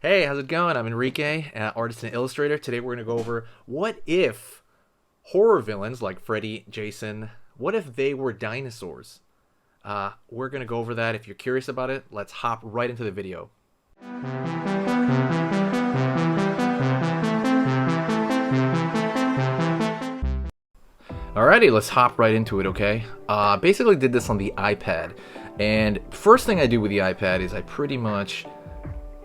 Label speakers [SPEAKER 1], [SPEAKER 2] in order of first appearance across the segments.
[SPEAKER 1] Hey, how's it going? I'm Enrique, artist and illustrator. Today we're going to go over what if horror villains like Freddy, Jason, what if they were dinosaurs? We're going to go over that. If you're curious about it, let's hop right into the video. Alrighty, let's hop right into it, okay? Basically did this on the iPad. And first thing I do with the iPad is I pretty much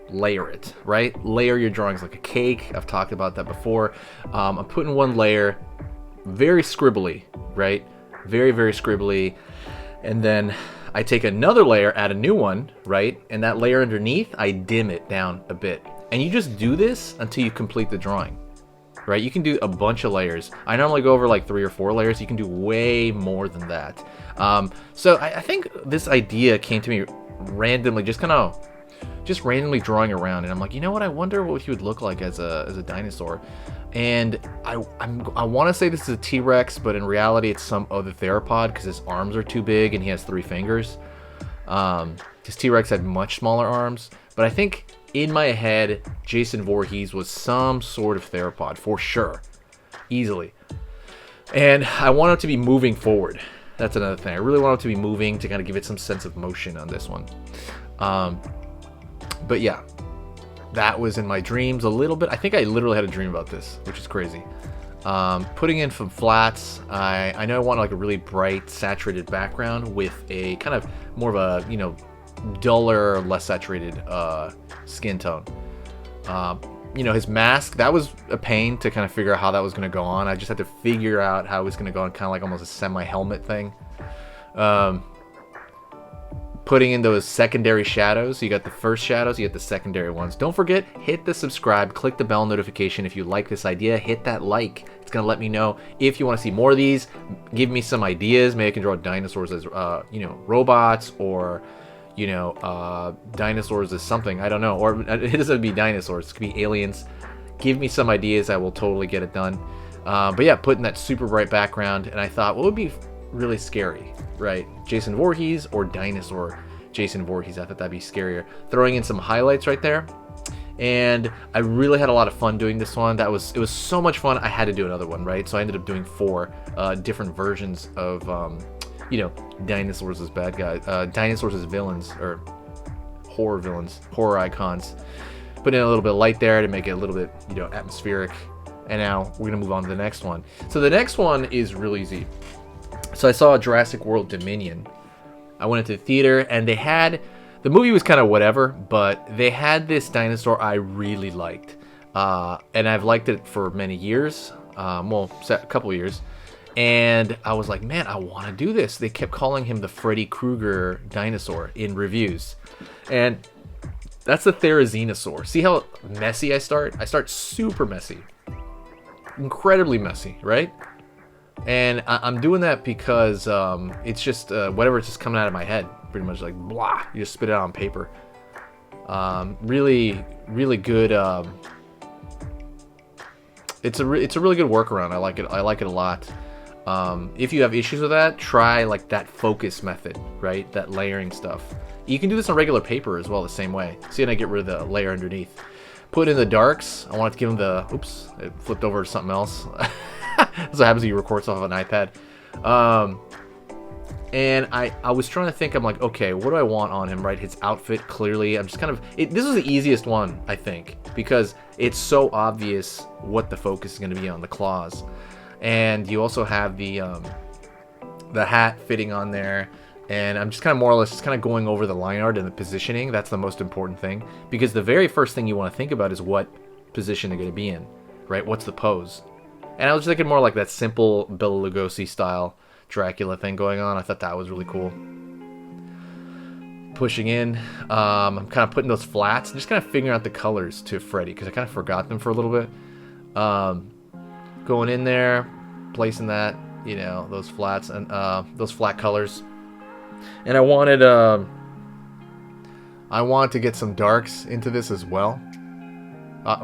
[SPEAKER 1] layer it, right? Layer your drawings like a cake. I've talked about that before. I'm putting one layer, very scribbly, right? Very, very scribbly. And then I take another layer, add a new one, right? And that layer underneath, I dim it down a bit. And you just do this until you complete the drawing, right? You can do a bunch of layers. I normally go over like 3 or 4 layers. You can do way more than that. So I think this idea came to me randomly, just randomly drawing around, and I'm like, you know what? I wonder what he would look like as a dinosaur. And I want to say this is a T-Rex, but in reality, it's some other theropod because his arms are too big and he has 3 fingers. His T-Rex had much smaller arms, but I think in my head, Jason Voorhees was some sort of theropod for sure, easily. And I want it to be moving forward. That's another thing. I really want it to be moving to kind of give it some sense of motion on this one. But yeah, that was in my dreams a little bit. I think I literally had a dream about this, which is crazy. Putting in some flats. I know I want like a really bright, saturated background with a kind of more of a, duller, less saturated skin tone. His mask, that was a pain to kind of figure out how that was going to go on. I just had to figure out how it was going to go on, kind of like almost a semi-helmet thing. Putting in those secondary shadows. You got the first shadows, you get the secondary ones. Don't forget, hit the subscribe, click the bell notification if you like this idea, hit that like. It's gonna let me know if you want to see more of these. Give me some ideas. Maybe I can draw dinosaurs as robots, or dinosaurs as something. I don't know. Or it doesn't have to be dinosaurs. It could be aliens. Give me some ideas. I will totally get it done. But yeah, putting that super bright background, and I thought, what would be really scary, right? Jason Voorhees or dinosaur Jason Voorhees. I thought that'd be scarier. Throwing in some highlights right there, and I really had a lot of fun doing this one. It was so much fun. I had to do another one, right? So I ended up doing 4 different versions of dinosaurs as bad guys, dinosaurs as villains, or horror villains, horror icons. Put in a little bit of light there to make it a little bit atmospheric. And now we're gonna move on to the next one. So the next one is real easy. So I saw Jurassic World Dominion. I went into the theater, and the movie was kind of whatever, but they had this dinosaur I really liked. And I've liked it for many years, a couple years. And I was like, man, I want to do this. They kept calling him the Freddy Krueger dinosaur in reviews. And that's the Therizinosaur. See how messy I start? I start super messy. Incredibly messy, right? And I'm doing that because it's just whatever's just coming out of my head, pretty much like blah. You just spit it out on paper. Really, really good. It's a really good workaround. I like it. I like it a lot. If you have issues with that, try like that focus method, right? That layering stuff. You can do this on regular paper as well, the same way. See, and I get rid of the layer underneath. Put in the darks. I want to give them the. Oops, it flipped over to something else. That's what happens when you record stuff on an iPad. And I was trying to think. I'm like, okay, what do I want on him? Right, his outfit. Clearly, I'm just kind of. This is the easiest one, I think, because it's so obvious what the focus is going to be on, the claws, and you also have the hat fitting on there. And I'm just kind of more or less just kind of going over the line art and the positioning. That's the most important thing, because the very first thing you want to think about is what position they're going to be in, right? What's the pose? And I was thinking more like that simple Bela Lugosi style Dracula thing going on. I thought that was really cool. Pushing in, I'm kind of putting those flats, just kind of figuring out the colors to Freddy, because I kind of forgot them for a little bit. Going in there, placing that, those flats and those flat colors. And I wanted to get some darks into this as well.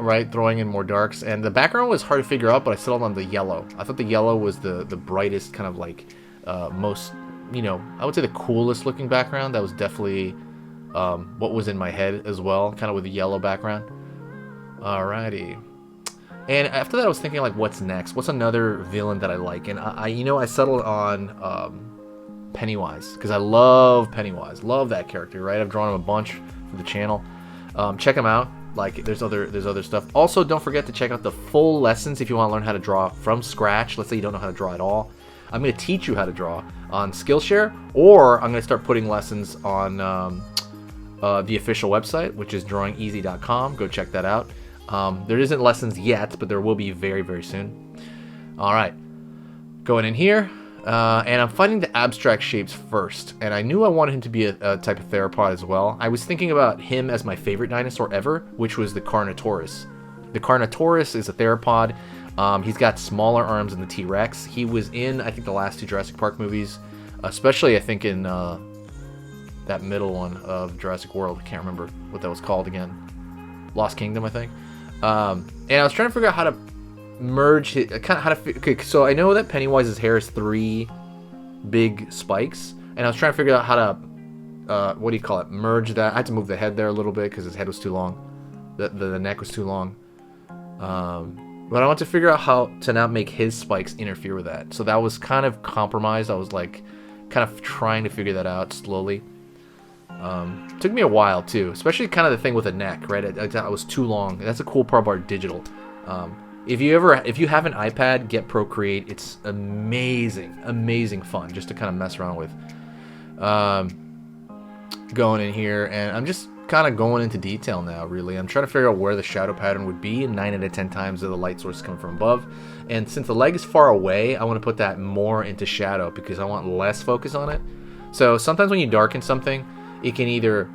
[SPEAKER 1] Right, throwing in more darks, and the background was hard to figure out, but I settled on the yellow. I thought the yellow was the brightest, kind of like most, I would say the coolest looking background. That was definitely what was in my head as well, kind of with the yellow background. Alrighty. And after that, I was thinking, like, what's next? What's another villain that I like? And I settled on Pennywise, because I love Pennywise. Love that character, right? I've drawn him a bunch for the channel. Check him out. Like, there's other stuff. Also, don't forget to check out the full lessons if you want to learn how to draw from scratch. Let's say you don't know how to draw at all. I'm going to teach you how to draw on Skillshare, or I'm going to start putting lessons on the official website, which is drawingeasy.com. Go check that out. There isn't lessons yet, but there will be very, very soon. All right, going in here, and I'm finding the abstract shapes first. And I knew I wanted him to be a type of theropod as well. I was thinking about him as my favorite dinosaur ever, which was the Carnotaurus. The Carnotaurus is a theropod. He's got smaller arms than the T-Rex. He was in, I think, the last 2 Jurassic Park movies, especially, I think, in that middle one of Jurassic World. I can't remember what that was called again. Lost Kingdom, I think. And I was trying to figure out how to merge it, kind of how to. Okay, so I know that Pennywise's hair is 3 big spikes, and I was trying to figure out how to, what do you call it? Merge that. I had to move the head there a little bit because his head was too long. The neck was too long. But I want to figure out how to not make his spikes interfere with that. So that was kind of compromised. I was like, kind of trying to figure that out slowly. Took me a while too, especially kind of the thing with the neck, right? I thought it was too long. That's a cool part about digital. If you have an iPad, get Procreate. It's amazing fun just to kind of mess around with. Going in here, and I'm just kind of going into detail now, really. I'm trying to figure out where the shadow pattern would be, and 9 out of 10 times the light source is coming from above. And since the leg is far away, I want to put that more into shadow because I want less focus on it. So sometimes when you darken something, it can either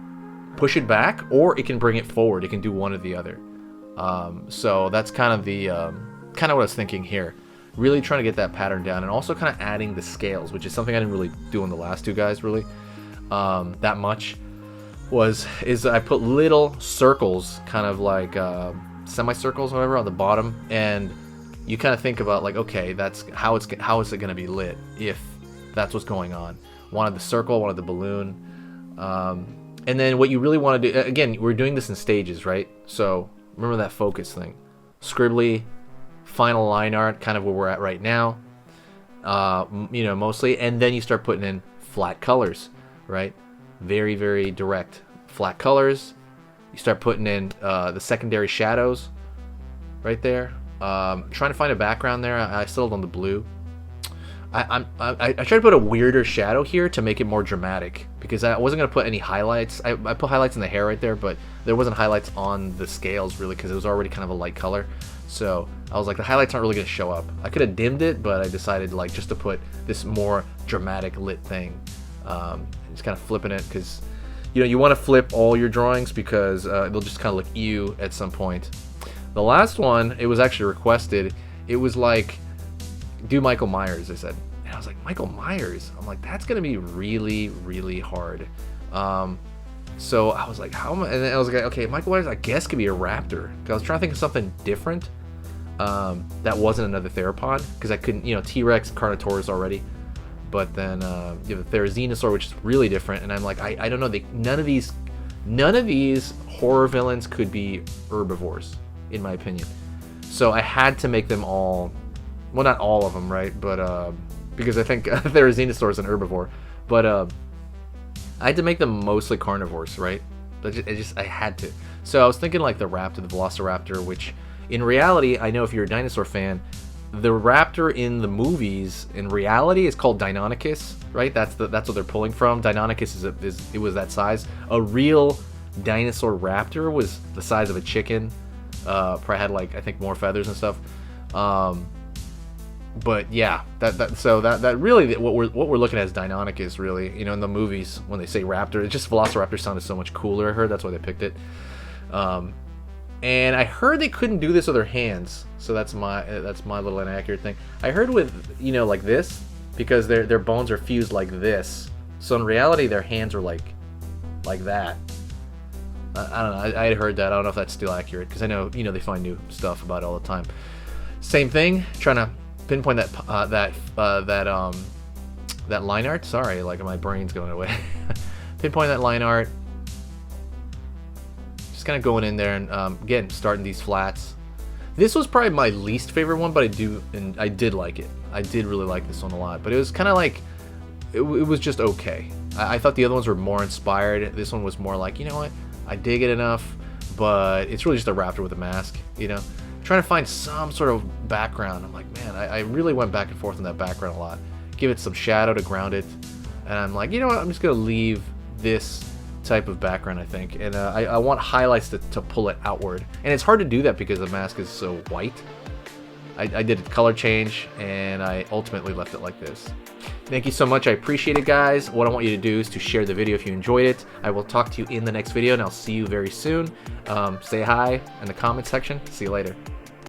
[SPEAKER 1] push it back or it can bring it forward. It can do one or the other. So that's kind of the what I was thinking here. Really trying to get that pattern down, and also kind of adding the scales, which is something I didn't really do in the last 2 guys really that much. Is I put little circles, kind of like semicircles, whatever, on the bottom, and you kind of think about like, okay, that's how is it going to be lit if that's what's going on. Wanted the circle, wanted the balloon. And then what you really want to do, again, we're doing this in stages, right? So remember that focus thing. Scribbly, final line art, kind of where we're at right now, mostly. And then you start putting in flat colors, right? Very, very direct flat colors. You start putting in the secondary shadows right there. Trying to find a background there. I settled on the blue. I tried to put a weirder shadow here to make it more dramatic because I wasn't going to put any highlights. I put highlights in the hair right there, but there wasn't highlights on the scales really because it was already kind of a light color. So I was like, the highlights aren't really going to show up. I could have dimmed it, but I decided like just to put this more dramatic lit thing. Just kind of flipping it because you want to flip all your drawings because they'll just kind of look ew at some point. The last one, it was actually requested. It was like, do Michael Myers, they said. And I was like, Michael Myers? I'm like, that's going to be really, really hard. So I was like, how am I? And then I was like, okay, Michael Myers, I guess, could be a raptor. Because I was trying to think of something different that wasn't another theropod. Because I couldn't, T-Rex, Carnotaurus already. But then you have the Therizinosaur, which is really different. And I'm like, I don't know. None of these horror villains could be herbivores, in my opinion. So I had to make them all. Well, not all of them, right? But because I think Therizinosaur is an herbivore. But I had to make them mostly carnivores, right? I had to. So I was thinking like the raptor, the velociraptor, which in reality, I know if you're a dinosaur fan, the raptor in the movies in reality is called Deinonychus, right? That's what they're pulling from. Deinonychus was that size. A real dinosaur raptor was the size of a chicken. Probably had like I think more feathers and stuff. But yeah, that really what we're looking at is Deinonychus, really. In the movies when they say raptor, it just velociraptor sounded so much cooler. I heard that's why they picked it. And I heard they couldn't do this with their hands, so that's my little inaccurate thing. I heard with like this because their bones are fused like this. So in reality, their hands are like that. I don't know. I had heard that. I don't know if that's still accurate because I know they find new stuff about it all the time. Same thing, trying to pinpoint that line art. Sorry, like my brain's going away. Pinpoint that line art. Just kind of going in there and again starting these flats. This was probably my least favorite one, but I did like it. I did really like this one a lot, but it was kind of like it was just okay. I thought the other ones were more inspired. This one was more like, you know what, I dig it enough, but it's really just a raptor with a mask, you know. Trying to find some sort of background. I'm like, man, I really went back and forth on that background a lot. Give it some shadow to ground it, and I'm like, you know what, I'm just gonna leave this type of background, I think, and I want highlights to pull it outward, and it's hard to do that because the mask is so white. I did a color change, and I ultimately left it like this. Thank you so much. I appreciate it, guys. What I want you to do is to share the video if you enjoyed it. I will talk to you in the next video, and I'll see you very soon. Say hi in the comment section. See you later.